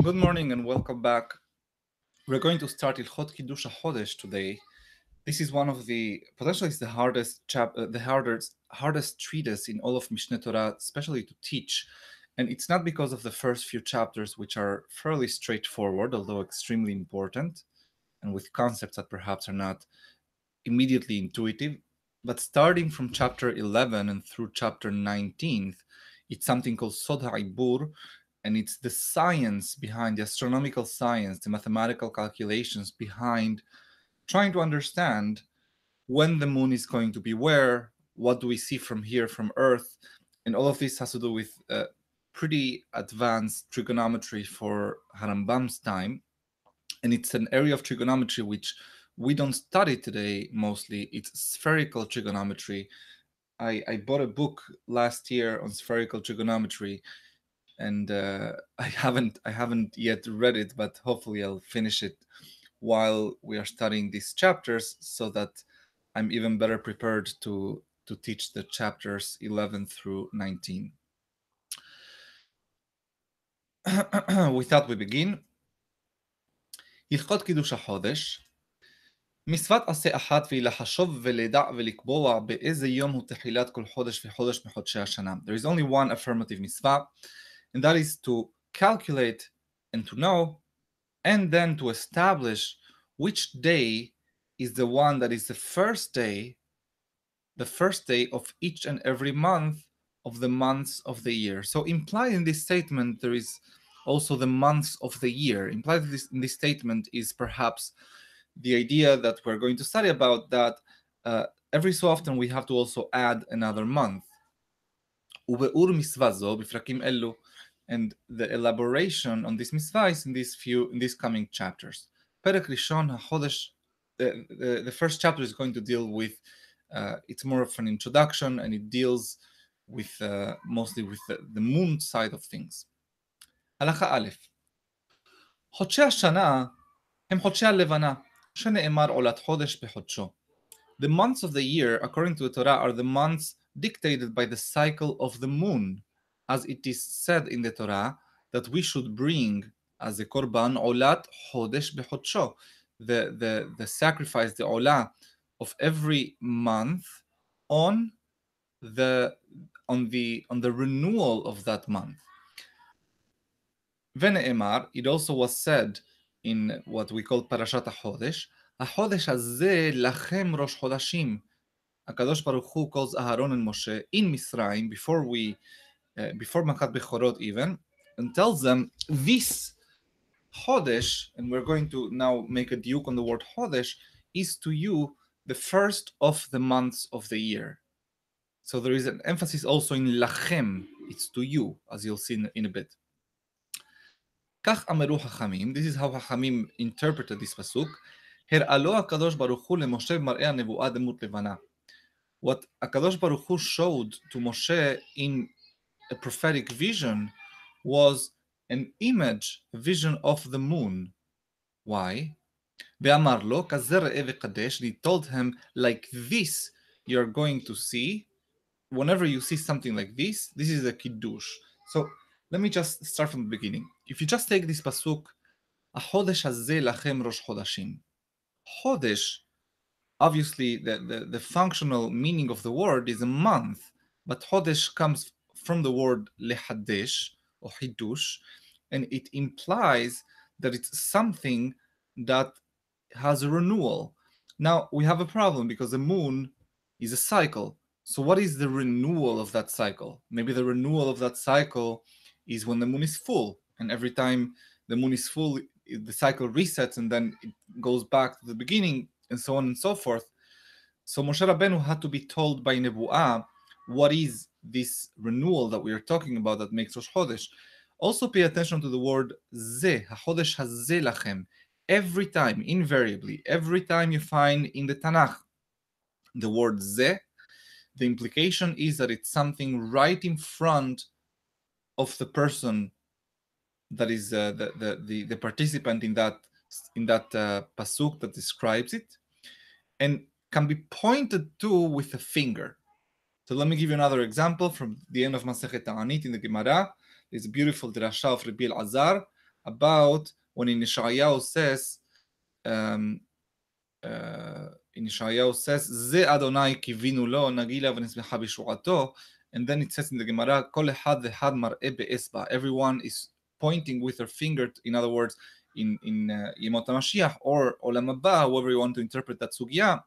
Good morning and welcome back. We're going to start Ilchot Qiddush HaHodesh today. This is one of potentially it's the hardest treatise in all of Mishne Torah, especially to teach. And it's not because of the first few chapters, which are fairly straightforward, although extremely important, and with concepts that perhaps are not immediately intuitive. But starting from chapter 11 and through chapter 19, it's something called Sod HaIbur, and it's the science behind the astronomical science, the mathematical calculations behind trying to understand when the moon is going to be where, what do we see from here from Earth, and all of this has to do with pretty advanced trigonometry for Harambam's time. And it's an area of trigonometry which we don't study today mostly. It's spherical trigonometry. I bought a book last year on spherical trigonometry, and I haven't yet read it, but hopefully I'll finish it while we are studying these chapters, so that I'm even better prepared to teach the chapters 11 through 19. With that, we begin. הלכות קידוש החודש. מצוות עשה אחת והיא לחשוב ולדע ולקבוע באיזה יום הוא תחילת כל חודש וחודש מחודשי השנה. There is only one affirmative mitzvah, and that is to calculate and to know, and then to establish which day is the one that is the first day of each and every month of the months of the year. So implied in this statement, there is also the months of the year. Implied in this statement is perhaps the idea that we're going to study about, that every so often we have to also add another month. And the elaboration on this mitzvah is in these coming chapters. Perek Rishon HaHodesh, the first chapter is going to deal with, it's more of an introduction, and it deals with mostly with the moon side of things. הלכה א', חודשי השנה הם חודשי הלבנה, שנאמר עולת חודש בחודשו. The months of the year, according to the Torah, are the months dictated by the cycle of the moon, as it is said in the Torah that we should bring as a korban olat chodesh bechodsho, the sacrifice, the olah of every month on the renewal of that month. Vene'emar, it also was said in what we call Parashat HaHodesh, HaHodesh hazeh lachem rosh chodashim. HaKadosh Baruch Hu calls Aharon and Moshe in Misraim before Makat Bechorot even, and tells them, this Chodesh, and we're going to now make a diuk on the word Chodesh, is to you the first of the months of the year. So there is an emphasis also in lachem, it's to you, as you'll see in a bit. כך אמרו חכמים, this is how חכמים interpreted this pasuk, הראה לו הקדוש ברוך הוא למשה במראה הנבואה דמות לבנה. What HaKadosh Baruch Hu showed to Moshe in a prophetic vision was an image, a vision of the moon. Why? ואמר לו, כזה ראה וקדש, and he told him, like this you're going to see, whenever you see something like this is a Qiddush. So let me just start from the beginning. If you just take this pasuk, HaHodesh hazeh lachem rosh chodashim. Chodesh, obviously the functional meaning of the word is a month, but Chodesh comes from the word lehadesh or hidush, and it implies that it's something that has a renewal. Now we have a problem because the moon is a cycle. So what is the renewal of that cycle? Maybe the renewal of that cycle is when the moon is full, and every time the moon is full, the cycle resets and then it goes back to the beginning, and so on and so forth. So Moshe Rabbeinu had to be told by Nebu'ah what is this renewal that we are talking about that makes Rosh Chodesh. Also pay attention to the word Zeh, HaHodesh hazeh lachem. Every time, invariably, every time you find in the Tanakh the word Zeh, the implication is that it's something right in front of the person that is the participant in that pasuk that describes it, and can be pointed to with a finger. So let me give you another example from the end of Masechet Ta'anit in the Gemara. There's a beautiful drasha of Rabbi Elazar about when in Yeshayahu says, um, in Yeshayahu says, "Ze Adonai kivinu lo, nagila v'nismecha b'shu'ato," and then it says in the Gemara, "Kol echad v'echad mar'eh be'esba." Everyone is pointing with their finger. In other words, in Yemot HaMashiach or Olam Haba, however you want to interpret that sugya,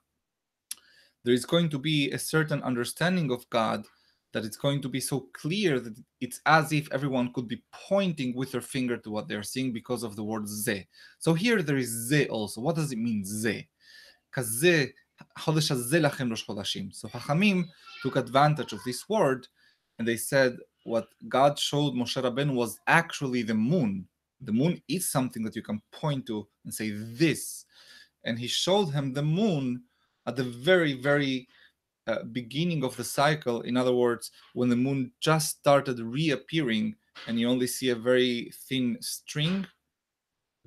there is going to be a certain understanding of God that it's going to be so clear that it's as if everyone could be pointing with their finger to what they're seeing because of the word ze. So here there is ze also. What does it mean, ze? Because חודש הזה לכם ראש חודשים. So Chachamim took advantage of this word and they said what God showed Moshe Rabbeinu was actually the moon. The moon is something that you can point to and say this. And he showed him the moon at the very, very beginning of the cycle. In other words, when the moon just started reappearing and you only see a very thin string,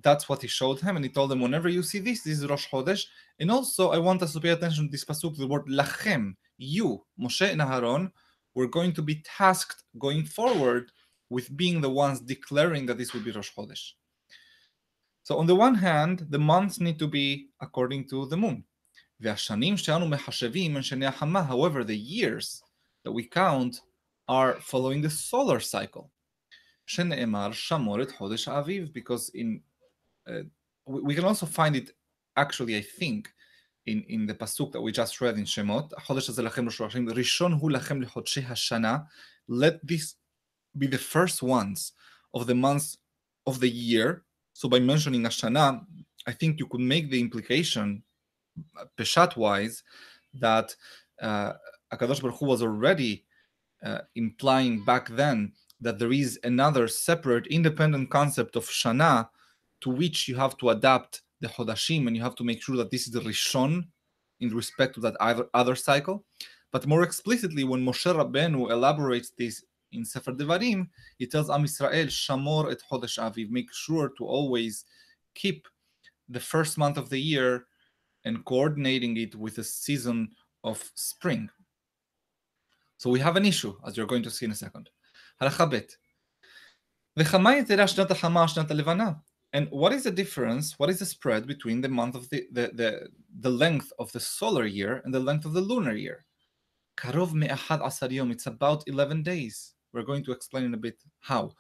that's what he showed him. And he told him, whenever you see this is Rosh Chodesh. And also, I want us to pay attention to this pasuk, the word lachem, you, Moshe and Aharon, were going to be tasked going forward with being the ones declaring that this will be Rosh Chodesh. So on the one hand, the months need to be according to the moon. However, the years that we count are following the solar cycle. Because in we can also find it, actually, I think, in the pasuk that we just read in Shemot, Rishon hu lachem lechodshei hashana. Let this be the first ones of the months of the year. So by mentioning Hashana, I think you could make the implication, peshat-wise, that HaKadosh Baruch Hu was already implying back then that there is another separate, independent concept of Shana to which you have to adapt the Chodashim, and you have to make sure that this is the Rishon in respect to that other cycle. But more explicitly, when Moshe Rabbeinu elaborates this in Sefer Devarim, he tells Am Yisrael, Shamor et Chodesh Aviv, make sure to always keep the first month of the year and coordinating it with the season of spring. So we have an issue, as you're going to see in a second. Halacha bet. And what is the difference? What is the spread between the month of the length of the solar year and the length of the lunar year? Karov me'achad asar yom. It's about 11 days. We're going to explain in a bit how.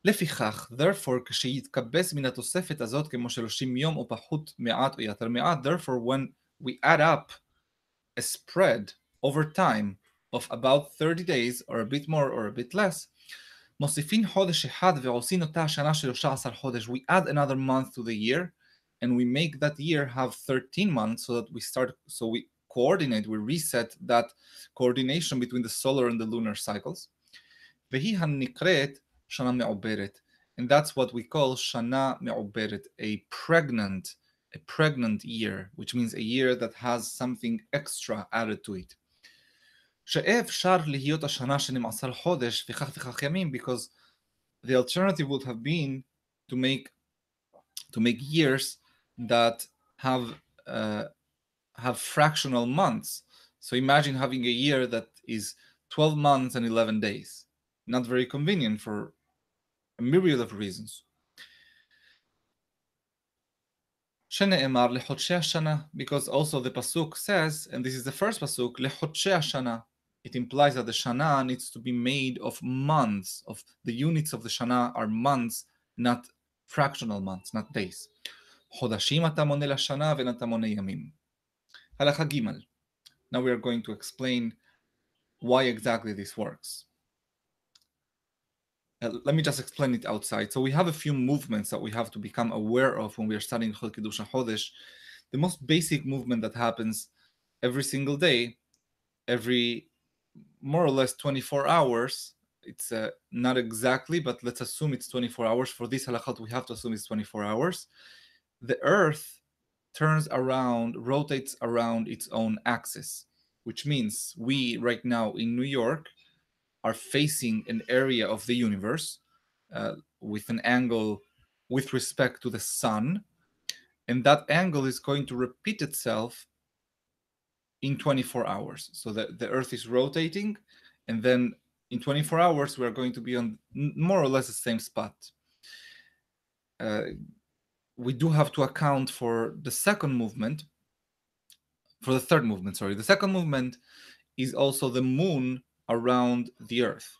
לפיכך, therefore, כשיתקבץ מן התוספת הזאת כמו 30 יום או פחות מעט או יותר מעט, therefore, when we add up a spread over time of about 30 days or a bit more or a bit less, מוסיפין חודש אחד ועושים אותה שנה 13 חודש. We add another month to the year and we make that year have 13 months so that we coordinate, we reset that coordination between the solar and the lunar cycles. והיא הנקראת שנה מעוברת. And that's what we call שנה מעוברת, a pregnant year, which means a year that has something extra added to it. שאפשר להיות השנה 12 חודש וכך וכך ימים, because the alternative would have been to make years that have fractional months. So imagine having a year that is 12 months and 11 days. Not very convenient for a myriad of reasons. שנאמר לחודשי השנה, because also the pasuk says, and this is the first pasuk, לחודשי השנה. It implies that the Shana needs to be made of months. Of the units of the Shana are months, not fractional months, not days. חודשים אתה מונה לשנה ואין אתה מונה ימים. הלכה ג'. Now we are going to explain why exactly this works. Let me just explain it outside. So we have a few movements that we have to become aware of when we are studying Qiddush HaHodesh. The most basic movement that happens every single day, every more or less 24 hours. It's not exactly, but let's assume it's 24 hours. For this halakhat, we have to assume it's 24 hours. The Earth rotates around its own axis, which means we right now in New York are facing an area of the universe with an angle with respect to the sun, and that angle is going to repeat itself in 24 hours. So the Earth is rotating, and then in 24 hours, we're going to be on more or less the same spot. we do have to account for the second movement, for the third movement, sorry. The second movement is also the moon around the earth.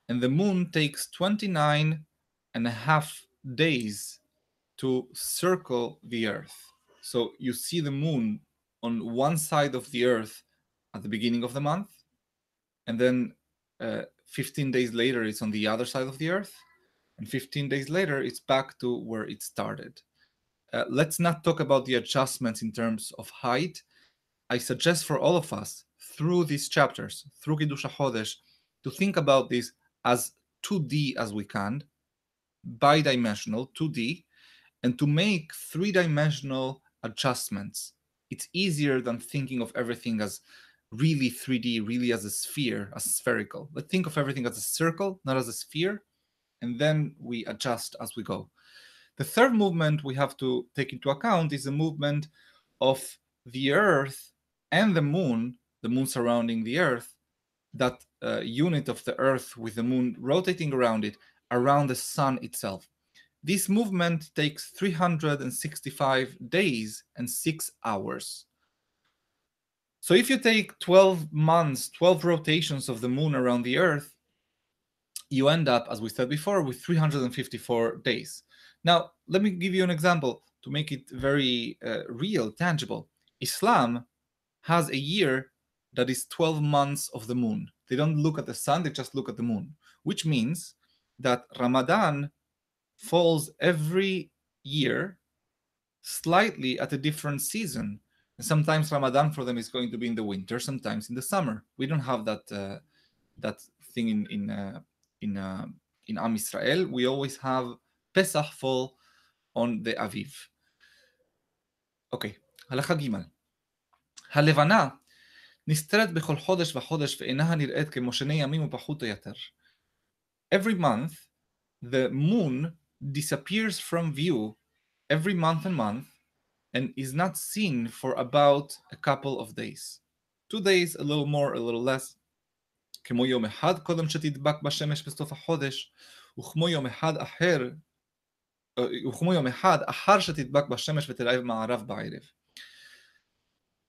And the moon takes 29 and a half days to circle the earth. So you see the moon on one side of the earth at the beginning of the month, and then 15 days later it's on the other side of the earth, and 15 days later it's back to where it started. Let's not talk about the adjustments in terms of height. I suggest for all of us through these chapters, through Qiddush HaHodesh, to think about this as 2D as we can, bidimensional, 2D, and to make three-dimensional adjustments. It's easier than thinking of everything as really 3D, really as a sphere, as spherical. Let's think of everything as a circle, not as a sphere, and then we adjust as we go. The third movement we have to take into account is the movement of the Earth and the moon surrounding the Earth, that unit of the Earth with the moon rotating around it, around the sun itself. This movement takes 365 days and 6 hours. So if you take 12 months, 12 rotations of the moon around the Earth, you end up, as we said before, with 354 days. Now, let me give you an example to make it very real, tangible. Islam has a year that is 12 months of the moon. They don't look at the sun, they just look at the moon, which means that Ramadan falls every year slightly at a different season. And sometimes Ramadan for them is going to be in the winter, sometimes in the summer. We don't have that that thing in Am Israel. We always have Pesach fall on the Aviv. אוקיי, הלכה ג' הלבנה נסתרת בכל חודש וחודש ואינה נראית כמו שני ימים ופחות או יותר. Every month, the moon disappears from view every month and month and is not seen for about a couple of days. 2 days, a little more, a little less. כמו יום אחד קודם שתדבק בשמש בסוף החודש, וכמו יום אחד אחר שתדבק בשמש ותראה במערב בערב.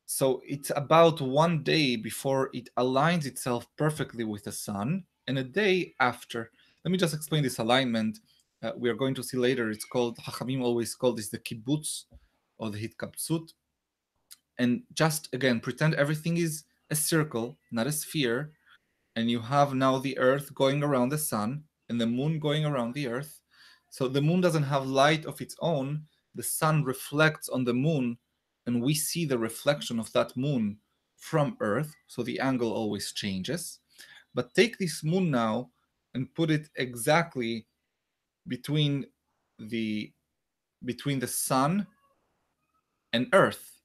So it's about 1 day before it aligns itself perfectly with the sun, and a day after. Let me just explain this alignment. We are going to see later. It's called, Hachamim always call this the kibbutz or the hitkabtsut. And just again, pretend everything is a circle, not a sphere, and you have now the earth going around the sun and the moon going around the earth. So the moon doesn't have light of its own. The sun reflects on the moon, and we see the reflection of that moon from earth, so the angle always changes. But take this moon now and put it exactly between the sun and earth.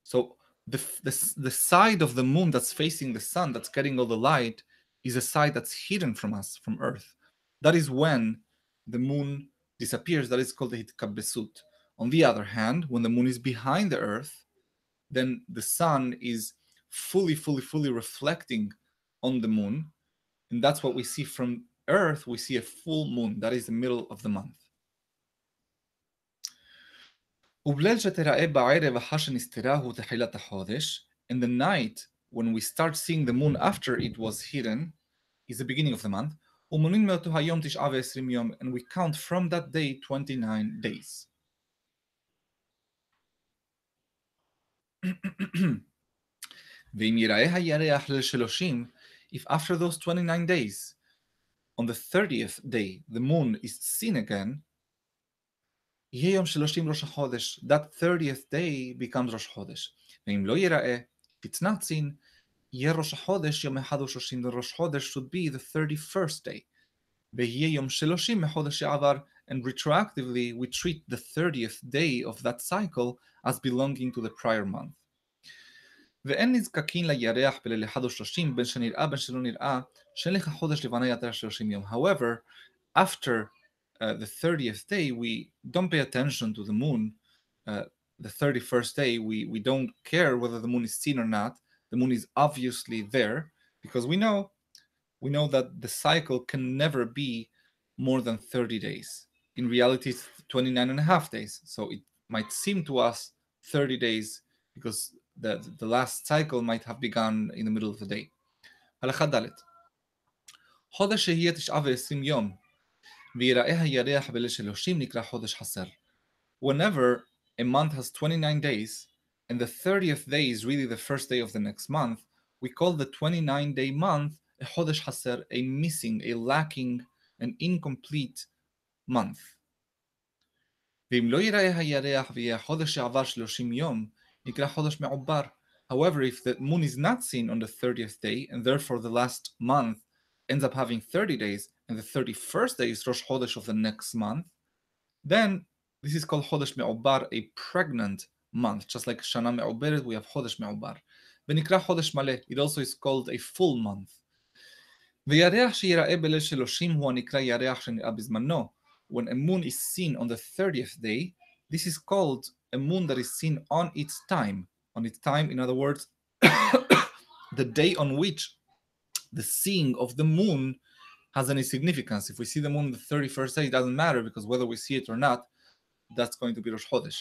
So the side of the moon that's facing the sun, that's getting all the light, is a side that's hidden from us, from earth. That is when the moon disappears. That is called the hitkabesut. On the other hand, when the moon is behind the earth, then the sun is fully reflecting on the moon. And that's what we see from earth. We see a full moon. That is the middle of the month. ובליל שתראה בערב אחר שנסתרה הוא תחילת החודש, and the night when we start seeing the moon after it was hidden is the beginning of the month, ומונים מאותו היום 9 ו-20 יום, and we count from that day 29 days. ואם יראה הירח ליל 30, if after those 29 days, on the 30th day, the moon is seen again, יהיה יום 30 ראש החודש, that 30th day becomes ראש חודש. ואם לא יראה, if it's not seen, יהיה ראש החודש יום 1 ו-30, the ראש חודש should be the 31st day. ויהיה יום 30 מחודש שעבר, and retroactively we treat the 30th day of that cycle as belonging to the prior month. ואין נזקקין לירח בליל 1 ו-30, בין שנראה בין שלא נראה, שאין לך חודש לבנה יותר 30 יום. However, after the 30th day, we don't pay attention to the moon. The 31st day, we don't care whether the moon is seen or not. The moon is obviously there because we know that the cycle can never be more than 30 days. in reality it's 29 and a half days. So it might seem to us 30 days because the last cycle might have begun in the middle of the day. הלכה ד' חודש שיהיה 29 יום ויראה הירח בליל 30 נקרא חודש חסר. Whenever a month has 29 days and the 30th day is really the first day of the next month, we call the 29-day month a חודש חסר, a missing, a lacking, an incomplete month. ואם לא יראה הירח ויהיה החודש שעבר 30 יום, נקרא חודש מעובר. However, if the moon is not seen on the 30th day, and therefore the last month ends up having 30 days, and the 31st day is Rosh Chodesh of the next month, then this is called Chodesh Me'obar, a pregnant month. Just like Shana Me'oberet, we have Chodesh Me'obar. ונקרא חודש מלא, it also is called a full month. וירח שיראה בליל 30 הוא הנקרא ירח שנראה בזמנו. When a moon is seen on the 30th day, this is called a moon that is seen on its time. On its time, in other words, the day on which the seeing of the moon has any significance. If we see the moon on the 31st day, it doesn't matter because whether we see it or not, that's going to be Rosh Chodesh.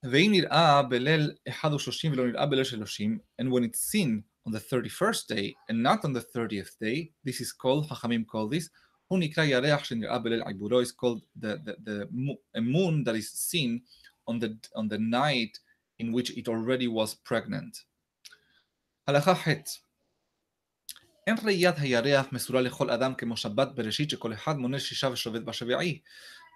ואם נראה בליל 31 ולא נראה בליל 30, and when it's seen on the 31st day and not on the 30th day, this is called, חכמים call this, הוא נקרא ירח שנראה בליל עיבורו, is called a moon that is seen on the night in which it already was pregnant. הלכה ח' אין ראיית הירח מסורה לכל אדם כמו שבת בראשית שכל אחד מונה 6 ושבת בשביעי.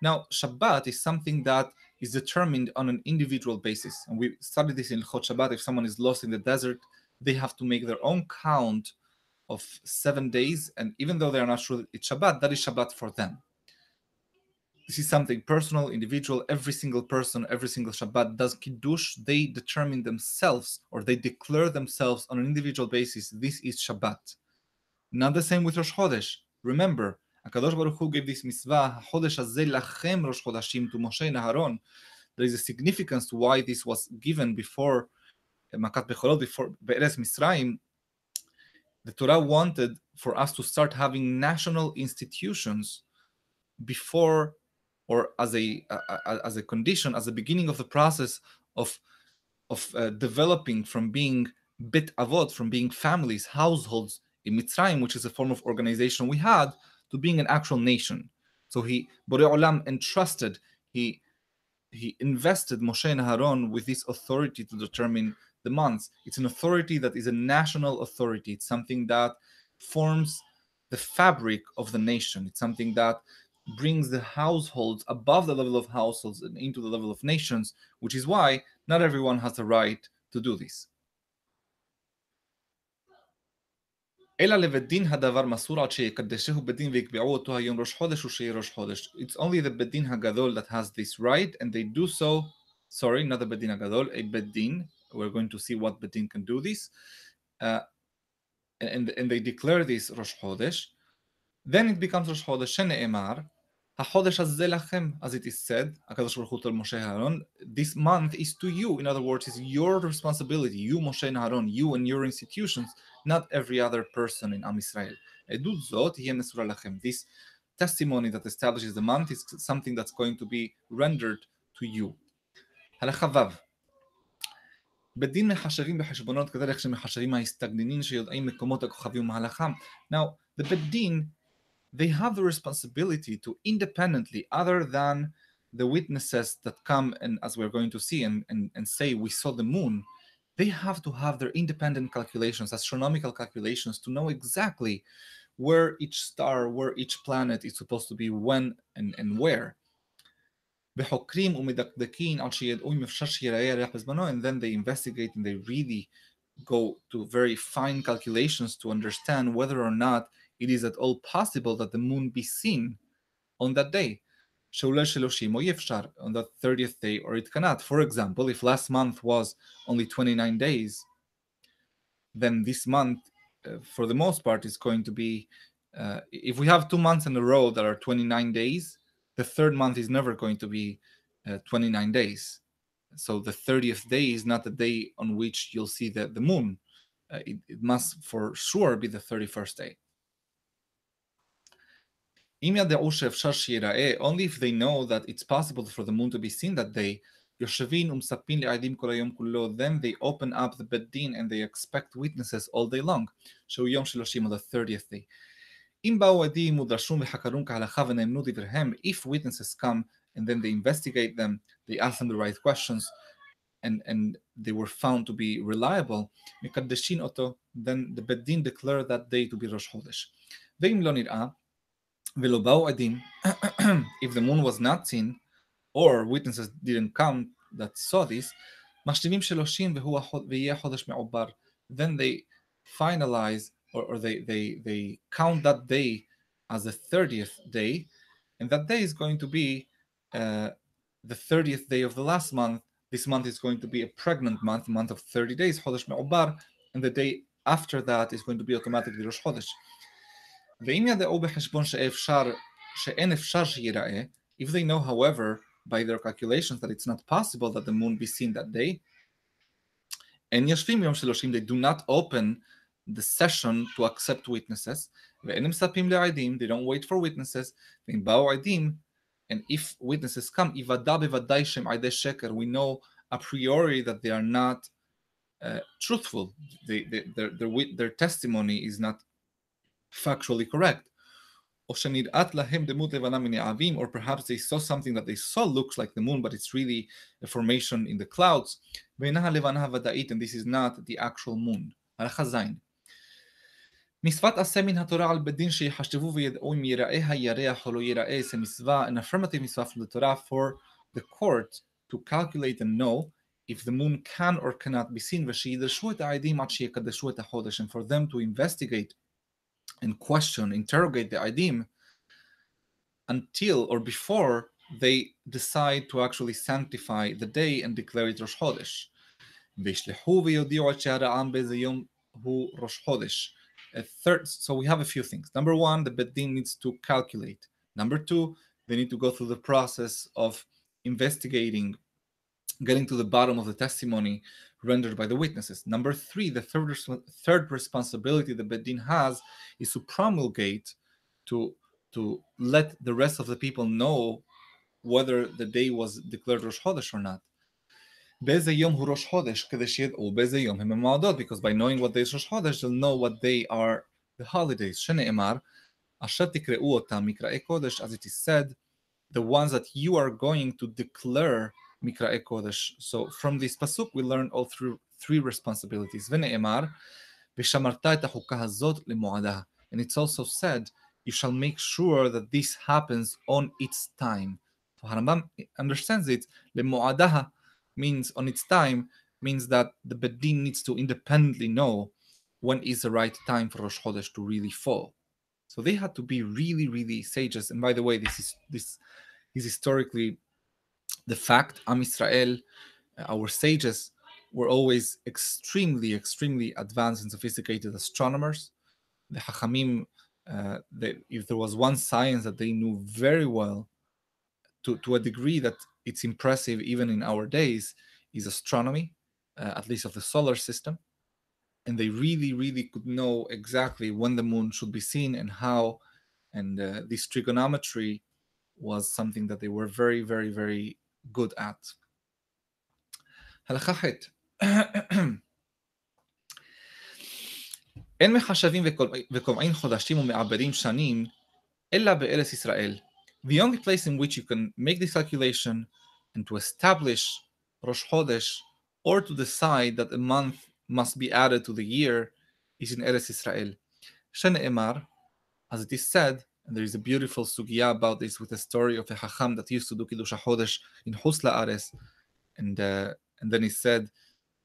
Now, Shabbat is something that is determined on an individual basis. And we studied this in Chod Shabbat. If someone is lost in the desert, they have to make their own count of 7 days. And even though they are not sure that it's Shabbat, that is Shabbat for them. This is something personal, individual. Every single person, every single Shabbat does Qiddush. They determine themselves or they declare themselves on an individual basis. This is Shabbat. Not the same with Rosh Chodesh. Remember, HaKadosh Baruch Hu gave this mitzvah, HaHodesh hazeh lachem Rosh Chodashim, to Moshe and Aharon. There is a significance to why this was given before Makat Becholot, before Be'eretz Misraim. The Torah wanted for us to start having national institutions before, or as a condition, as a beginning of the process of developing from being Bet Avot, from being families, households in Mitzrayim, which is a form of organization we had, to being an actual nation. So Borei Olam entrusted, he invested Moshe and Aaron with this authority to determine the months. It's an authority that is a national authority. It's something that forms the fabric of the nation. It's something that brings the households above the level of households and into the level of nations, which is why not everyone has the right to do this. אלא לבית דין הדבר מסור עד שיקדשהו בית דין ויקבעו אותו היום ראש חודש ושיהיה ראש חודש. It's only the בית דין הגדול that has this right, and they do so, sorry, not the בית דין הגדול, a בית דין. We're going to see what בית דין can do this. And they declare this ראש חודש. Then it becomes ראש חודש שנאמר, החודש הזה לכם, as it is said, הקדוש ברוך הוא told משה Aaron, this month is to you. In other words, it's your responsibility, you Moshe and Aaron, you and your institutions, not every other person in Am Yisrael. עדות זאת תהיה מסורה לכם. This testimony that establishes the month is something that's going to be rendered to you. הלכה ו' בדין מחשבים בחשבונות כדרך שמחשבים ההסתגנינין שיודעים מקומות הכוכבים ומהלכם. Now, the bedin, they have the responsibility to independently, other than the witnesses that come and, as we're going to see, and say we saw the moon, they have to have their independent calculations, astronomical calculations, to know exactly where each star, where each planet is supposed to be, when and where. בחוקרים ומדקדקים עד שידעו אם אפשר שיראה ירח בזמנו, and then they investigate and they really go to very fine calculations to understand whether or not it is at all possible that the moon be seen on that day. שעולה 30 או אי אפשר, on the 30th day, or it cannot. For example, if last month was only 29 days, then this month, for the most part, is going to be, if we have 2 months in a row that are 29 days, the third month is never going to be 29 days. So the 30th day is not the day on which you'll see the moon. It must for sure be the 31st day. אם ידעו שאפשר שיראה, only if they know that it's possible for the moon to be seen that day, יושבים ומצפים לעדים כל היום כולו, then they open up the bed din and they expect witnesses all day long, שהוא יום 30 on the 30th day. אם באו עדים ודרשום וחקרום כהלכה ונאמנו דבריהם, if witnesses come and then they investigate them, they ask them the right questions, and they were found to be reliable, מקדשים אותו, then the bed din declare that day to be ראש חודש. ואם לא נראה, ולא באו עדים, if the moon was not seen, or witnesses didn't come that saw this, משלימים 30 ויהיה חודש מעובר. Then they finalize, or they count that day as the 30th day, and that day is going to be the 30th day of the last month. This month is going to be a pregnant month of 30 days, חודש מעובר, and the day after that is going to be automatically ראש חודש. ואם ידעו בחשבון שאין אפשר שיראה, if they know, however, by their calculations that it's not possible that the moon be seen that day, אין יושבים יום 30, they do not open the session to accept witnesses, ואין מצפים לעדים, they don't wait for witnesses, ואם באו עדים, and if witnesses come, יוודא בוודאי שהם עדי שקר, we know a priori that they are not truthful, their testimony is not factually correct. או שנראת להם דמות לבנה מנעבים, or perhaps they saw something that they saw looks like the moon, but it's really a formation in the clouds, ואינה הלבנה הוודאית, and this is not the actual moon. הלכה זין. מצוות עשה מן התורה על בית דין שיחשבו וידעו אם יראה הירח או לא יראה, זה מצווה, an affirmative מצווה from the Torah for the court to calculate and know if the moon can or cannot be seen, ושידרשו את העדים עד שיקדשו את החודש, and for them to investigate and question, interrogate the Aidim until or before they decide to actually sanctify the day and declare it Rosh Chodesh. וישלחו ויודיעו עד שהרעם באיזה יום הוא ראש חודש. So we have a few things. Number one, the Beit Din needs to calculate. Number two, they need to go through the process of investigating, getting to the bottom of the testimony rendered by the witnesses. Number three, the third responsibility the Beit Din has is to promulgate, to let the rest of the people know whether the day was declared Rosh Chodesh or not. באיזה יום הוא ראש חודש, כדי שידעו באיזה יום הם המועדות, because by knowing what day is ראש חודש, they'll know what day are the holidays. שנאמר, אשר תקראו אותם מקראי קודש, as it is said, the ones that you are going to declare מקראי קודש. So from this pasuk we learn all three responsibilities. ונאמר, ושמרת את החוקה הזאת למועדה. And it's also said, you shall make sure that this happens on its time. So Harambam understands it, למועדה means on its time, means that the Beit Din needs to independently know when is the right time for Rosh Chodesh to really fall. So they had to be really, really sages. And by the way, this is historically the fact. Am Israel, our sages, were always extremely, extremely advanced and sophisticated astronomers. The Chachamim, if there was one science that they knew very well, to a degree that it's impressive even in our days, is astronomy, at least of the solar system. And they really, really could know exactly when the moon should be seen and how. And this trigonometry was something that they were very, very, very good at. הלכה ח' אין מחשבים וקובעים חודשים ומעברים שנים אלא בארץ ישראל. The only place in which you can make this calculation and to establish Rosh Chodesh or to decide that a month must be added to the year is in Eretz Israel. שנאמר, as it is said, and there is a beautiful sugya about this with a story of a Chacham that used to do Qiddush HaHodesh in Chutz La'aretz, and then he said,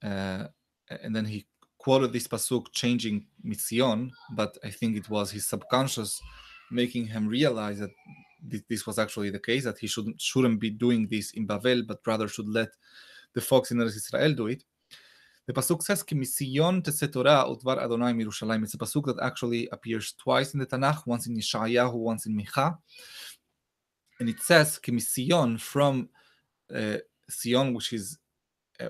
and then he quoted this pasuk changing Mitzion, but I think it was his subconscious making him realize that this was actually the case, that he shouldn't be doing this in Bavel, but rather should let the folks in Eretz Israel do it. The pasuk says, "Ki Mitzion teseh Torah udvar Adonai Yerushalayim." It's a pasuk that actually appears twice in the Tanakh, once in Yeshayahu, once in Micha, and it says, "Ki Mitzion," from Sion, which is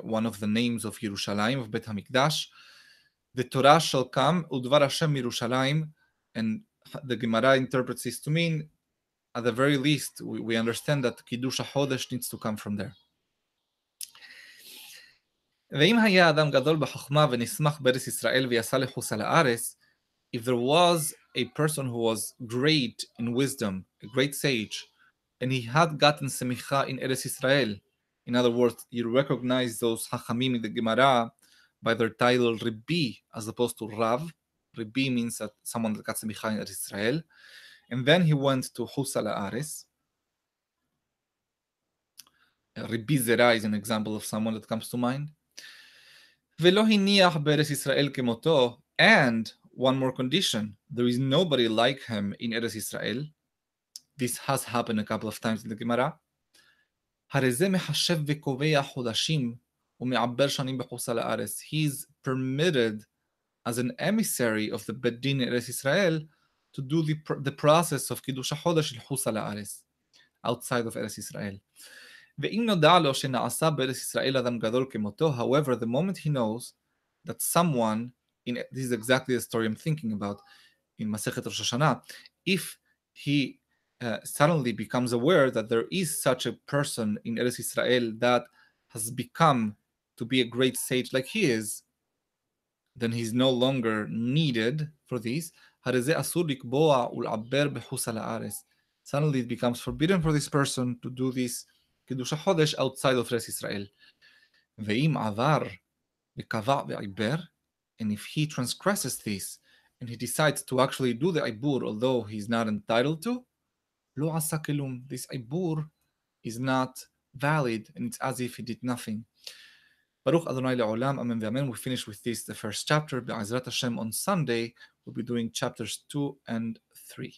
one of the names of Yerushalayim, of Bet HaMikdash. The Torah shall come, udvar Hashem Yerushalayim, and the Gemara interprets this to mean at the very least, we understand that Qiddush HaHodesh needs to come from there. ואם היה אדם גדול בחוכמה ונשמח בארץ ישראל ויסע לחוץ על הארץ, if there was a person who was great in wisdom, a great sage, and he had gotten semicha in Eretz Israel, in other words, you recognize those hachamim in the Gemara by their title Rabbi as opposed to Rav. Rabbi means that someone that got semicha in Eretz Israel. And then he went to Hus al Haaretz. Rabbi Zera is an example of someone that comes to mind. ולא הניח בארץ ישראל כמותו, and one more condition, there is nobody like him in Eretz Israel. This has happened a couple of times in the Gemara. הרי זה מחשב וקובע חודשים ומעבר שנים בחוץ על הארץ. He's permitted as an emissary of the בית דין in Eretz Israel to do the process of קידוש החודש של חוץ על הארץ, outside of Eretz Israel. ואם נודע לו שנעשה בארץ ישראל אדם גדול כמותו, however, the moment he knows that someone, this is exactly the story I'm thinking about in Masechet Rosh Hashanah, if he suddenly becomes aware that there is such a person in Eretz Israel that has become to be a great sage like he is, then he's no longer needed for this. הרי זה אסור לקבוע ולעבר בחוץ על הארץ. Suddenly it becomes forbidden for this person to do this קידוש החודש outside of Eretz Israel. ואם עבר וקבע ועיבר, and if he transgresses this, and he decides to actually do the עיבור, although he's not entitled to, לא עשה כלום. This עיבור is not valid, and it's as if he did nothing. Baruch Adonai Le'olam, Amen V'Amen. We finish with this, the first chapter. Be'ezrat Hashem on Sunday, we'll be doing chapters 2 and 3.